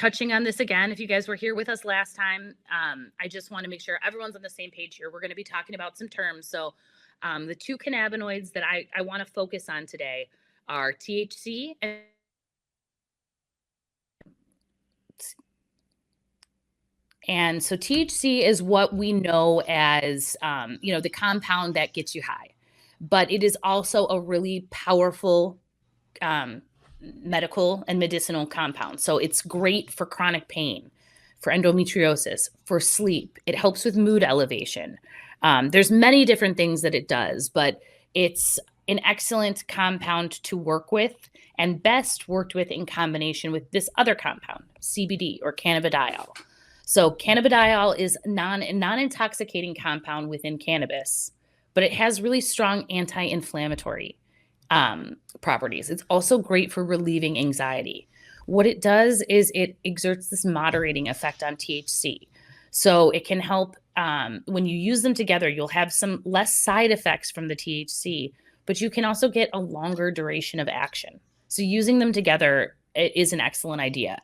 touching on this again. If you guys were here with us last time, I just want to make sure everyone's on the same page here. We're going to be talking about some terms. So the two cannabinoids that I want to focus on today are THC and so THC is what we know as, the compound that gets you high, but it is also a really powerful medical and medicinal compound. So it's great for chronic pain, for endometriosis, for sleep. It helps with mood elevation. There's many different things that it does, but it's an excellent compound to work with and best worked with in combination with this other compound, CBD or cannabidiol. So cannabidiol is a non-intoxicating compound within cannabis, but it has really strong anti-inflammatory properties. It's also great for relieving anxiety. What it does is it exerts this moderating effect on THC. So it can help when you use them together, you'll have some less side effects from the THC, but you can also get a longer duration of action. So using them together is an excellent idea.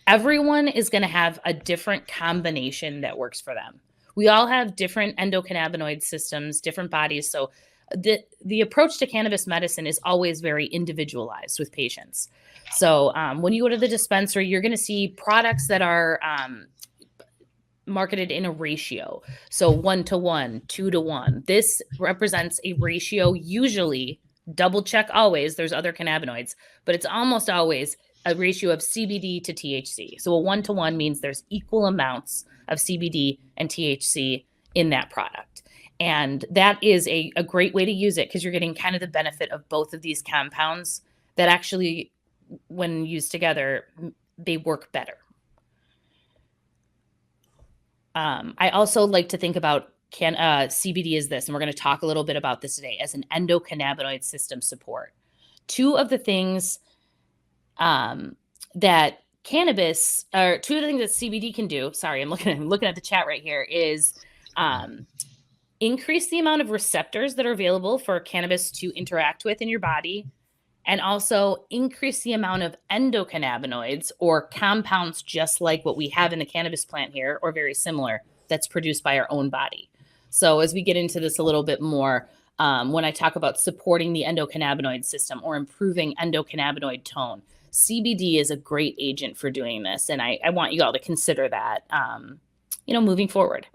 Everyone is going to have a different combination that works for them. We all have different endocannabinoid systems, different bodies. So the approach to cannabis medicine is always very individualized with patients. So when you go to the dispensary, you're going to see products that are marketed in a ratio. So 1-to-1, 2-to-1. This represents a ratio, usually, double check always, there's other cannabinoids, but it's almost always a ratio of CBD to THC. So a 1-to-1 means there's equal amounts of CBD and THC in that product. And that is a great way to use it because you're getting kind of the benefit of both of these compounds that actually, when used together, they work better. I also like to think about CBD as this, and we're going to talk a little bit about this today, as an endocannabinoid system support. Two of the things that CBD can do, sorry, I'm looking at the chat right here, is increase the amount of receptors that are available for cannabis to interact with in your body, and also increase the amount of endocannabinoids, or compounds just like what we have in the cannabis plant here, or very similar, that's produced by our own body. So as we get into this a little bit more, when I talk about supporting the endocannabinoid system or improving endocannabinoid tone, CBD is a great agent for doing this. And I want you all to consider that, moving forward.